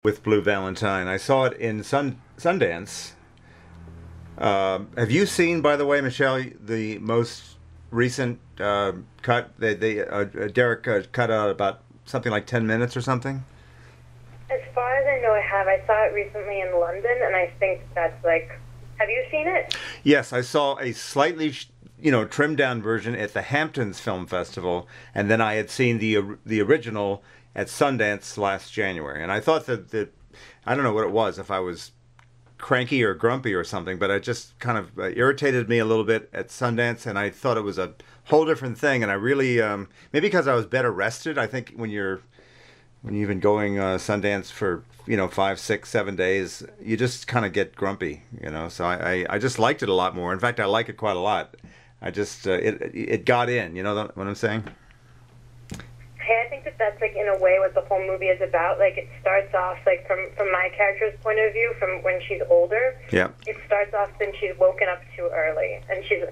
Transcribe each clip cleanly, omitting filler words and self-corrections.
with Blue Valentine. I saw it in Sundance. Have you seen, by the way, Michelle, the most recent cut? Derek cut out about something like 10 minutes or something. As far as I know, I have. I saw it recently in London, and I think that's like. Have you seen it? Yes, I saw a slightly, trimmed down version at the Hamptons Film Festival, and then I had seen the original at Sundance last January. And I thought that I don't know what it was, if I was cranky or grumpy or something, but it just kind of irritated me a little bit at Sundance, and I thought it was a whole different thing. And I really, maybe because I was better rested. I think when you've been going Sundance for 5, 6, 7 days, you just kind of get grumpy. So I just liked it a lot more. In fact, I like it quite a lot. I just it got in. You know what I'm saying? Hey, I think that's like in a way what the whole movie is about. Like it starts off like from my character's point of view, from when she's older. Yeah. It starts off then she's woken up too early, and she's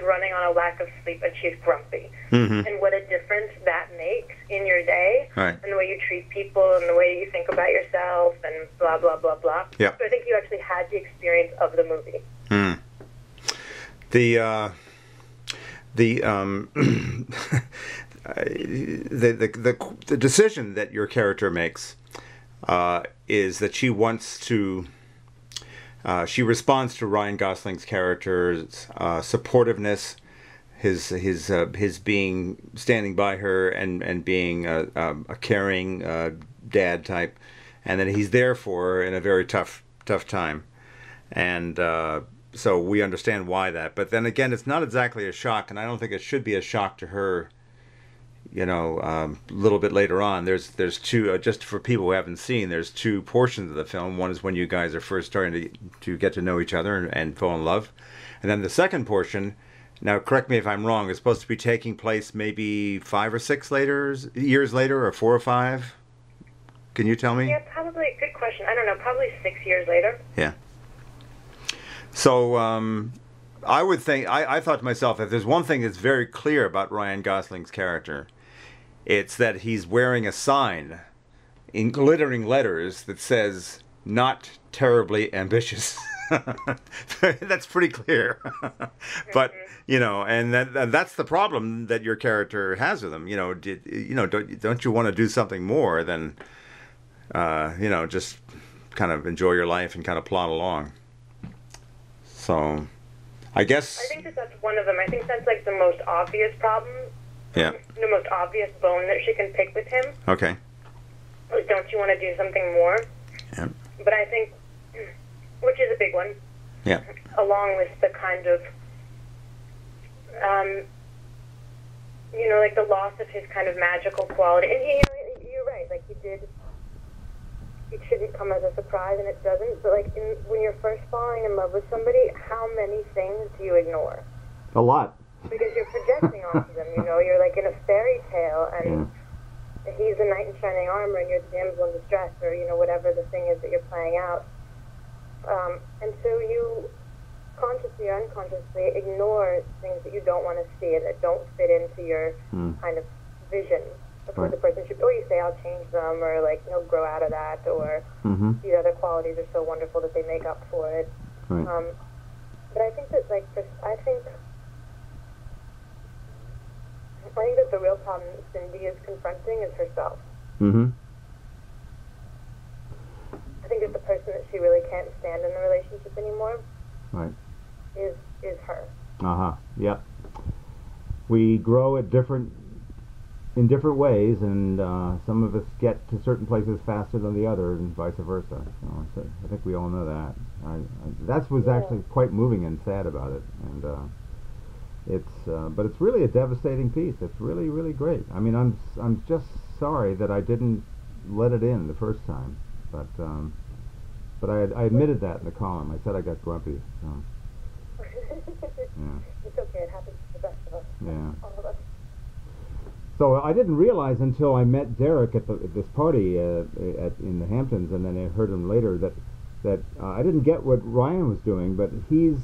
running on a lack of sleep, and she's grumpy. Mm-hmm. And what a difference that makes in your day, right, and the way you treat people, and the way you think about yourself, and blah blah blah blah. Yeah. So I think you actually had the experience of the movie. Mm. The decision that your character makes is that she wants to. She responds to Ryan Gosling's character's supportiveness, his being standing by her and being a caring dad type, and that he's there for her in a very tough time, and so we understand why that. But then again, it's not exactly a shock, and I don't think it should be a shock to her. A little bit later on, there's two, just for people who haven't seen, there's two portions of the film. One is when you guys are first starting to get to know each other and fall in love. And then the second portion, now correct me if I'm wrong, is supposed to be taking place maybe 5 or 6 years later, or 4 or 5? Can you tell me? Yeah, probably. Good question. I don't know. Probably 6 years later. Yeah. So, I would think, I thought to myself, if there's one thing that's very clear about Ryan Gosling's character, it's that he's wearing a sign in glittering letters that says, "Not terribly ambitious." That's pretty clear. But, and that's the problem that your character has with him. Don't you want to do something more than, just kind of enjoy your life and kind of plod along? So, I guess. I think that's one of them. I think that's like the most obvious problem. Yeah. The most obvious bone that she can pick with him. Okay. Don't you want to do something more? Yeah. But I think, which is a big one. Yeah. Along with the kind of, like the loss of his kind of magical quality. And you're right. Like it shouldn't come as a surprise, and it doesn't. But like when you're first falling in love with somebody, how many things do you ignore? A lot. Because you're projecting onto them. You're like in a fairy tale, and he's a knight in shining armor, and you're the damsel in distress, or whatever the thing is that you're playing out. And so you consciously or unconsciously ignore things that you don't want to see and that don't fit into your kind of vision of who the person should be. Or you say, I'll change them, or like, grow out of that, or these other qualities are so wonderful that they make up for it. Right. But I think that, I think that the real problem Cindy is confronting is herself. Mm-hmm. I think that the person that she really can't stand in the relationship anymore, right, is her. Yeah. We grow in different ways, and some of us get to certain places faster than the other, and vice versa. So I think we all know that. That was actually quite moving and sad about it, and but it's really a devastating piece. It's really, really great. I mean, I'm just sorry that I didn't let it in the first time, but I admitted that in the column. I said I got grumpy. So. Yeah. It's okay. It happens to the best of us. Yeah. All of us. So I didn't realize until I met Derek at this party in the Hamptons, and then I heard him later that I didn't get what Ryan was doing, but he's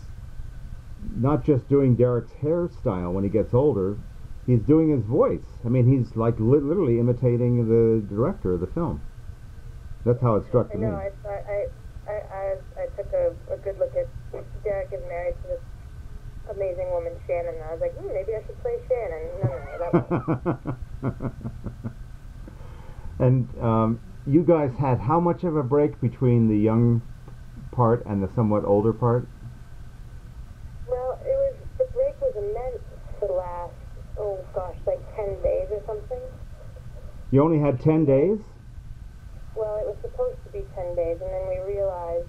not just doing Derek's hairstyle when he gets older, he's doing his voice. I mean, he's like literally imitating the director of the film. That's how it struck I me. know. I took a good look at Derek is married to this amazing woman, Shannon, and I was like, maybe I should play Shannon. No, that won't. And you guys had how much of a break between the young part and the somewhat older part? Well, the break was meant to last, oh gosh, like 10 days or something. You only had 10 days? Well, it was supposed to be 10 days, and then we realized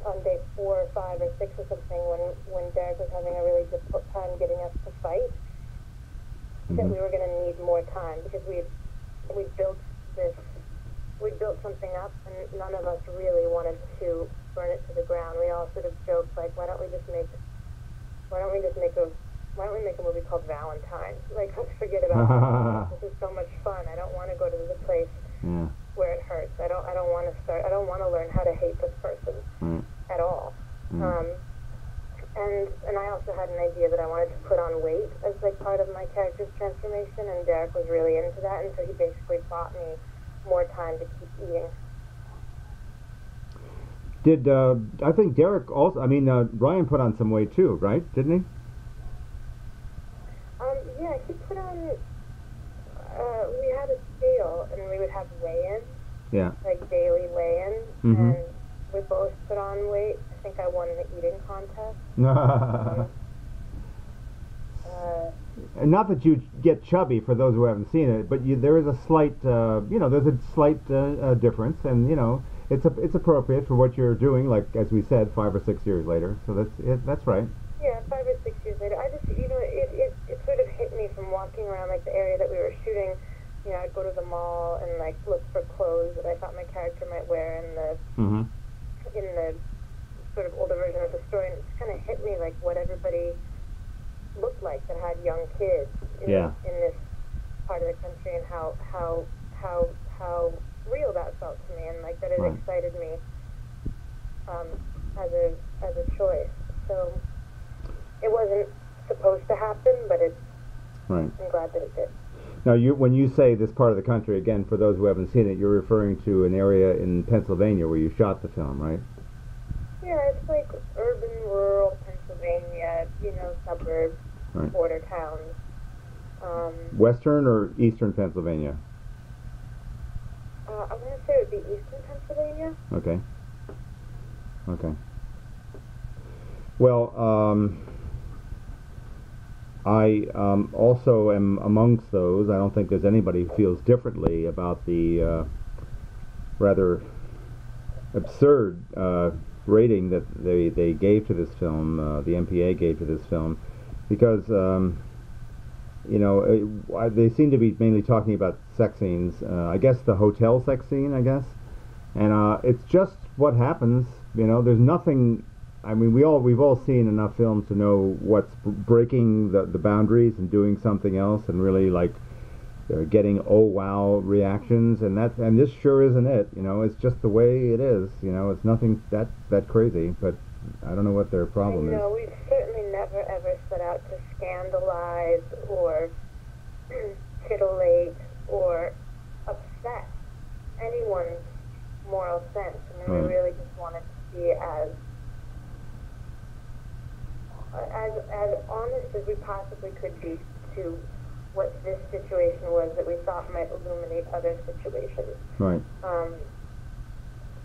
on day 4 or 5 or 6 or something, when Derek was having a really difficult time getting us to fight, that we were going to need more time, because we built something up, and none of us really wanted to burn it to the ground. We all sort of joked, like, why don't we make a movie called Valentine? Like, let's forget about it. This is so much fun. I don't want to go to the place where it hurts. I don't want to learn how to hate this person at all. And I also had an idea that I wanted to put on weight as like part of my character's transformation, and Derek was really into that, and so he basically bought me more time to keep eating. Did I think Derek also? I mean, Ryan put on some weight too, right? Didn't he? Yeah, he put on. We had a scale, and we would have weigh-ins. Yeah. Like daily weigh-ins, and we both put on weight. I think I won the eating contest. And not that you get chubby, for those who haven't seen it, but there is a slight, there's a slight difference, and it's appropriate for what you're doing. Like as we said, 5 or 6 years later. So that's right. Yeah, 5 or 6 years later. I just, it sort of hit me from walking around like the area that we were shooting. I'd go to the mall and like look for clothes that I thought my character might wear in the sort of older version of the story, and it just kind of hit me like what everybody looked like that had young kids in this part of the country, and how real that felt to me, and like that it excited me as a choice. So it wasn't supposed to happen, but I'm glad that it did. Now, when you say this part of the country, again, for those who haven't seen it, you're referring to an area in Pennsylvania where you shot the film, right? Yeah, it's like urban, rural Pennsylvania, suburbs, border towns. Western or eastern Pennsylvania? I'm going to say it would be eastern Pennsylvania. Okay. Well, I also am amongst those. I don't think there's anybody who feels differently about the rather absurd rating that they gave to this film, the MPA gave to this film, because they seem to be mainly talking about sex scenes. I guess the hotel sex scene, and it's just what happens. There's nothing. I mean, we've all seen enough films to know what's breaking the boundaries and doing something else, and really like getting oh wow reactions, and this sure isn't it. It's just the way it is. It's nothing that crazy, but I don't know what their problem is. No, we've certainly never ever set out to scandalize or titillate or upset anyone's moral sense. I mean, we really just wanted to be as honest as we possibly could be to what this situation was that we thought might illuminate other situations. Right.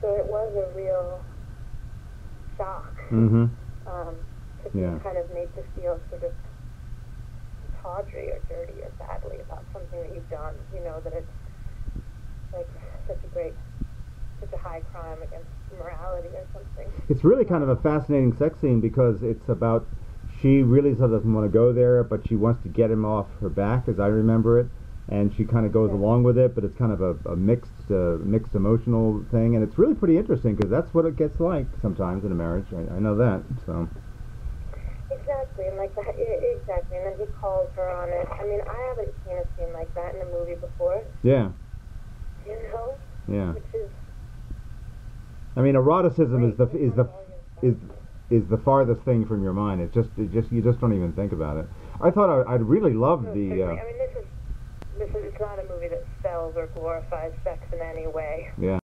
So it was a real shock to be kind of made to feel sort of tawdry or dirty or badly about something that you've done. That it's like such a high crime against morality or something. It's really kind of a fascinating sex scene because it's about, she really doesn't want to go there, but she wants to get him off her back, as I remember it, and she kind of goes along with it, but it's kind of a mixed emotional thing, and it's really pretty interesting because that's what it gets like sometimes in a marriage. I know that. So. Exactly, and like that, exactly, and then he calls her on it. I mean, I haven't seen a scene like that in a movie before. Yeah. Yeah. Which is. I mean, eroticism is the farthest thing from your mind. It's just you just don't even think about it. I thought I'd really loved the. I mean, this is it's not a movie that sells or glorifies sex in any way. Yeah.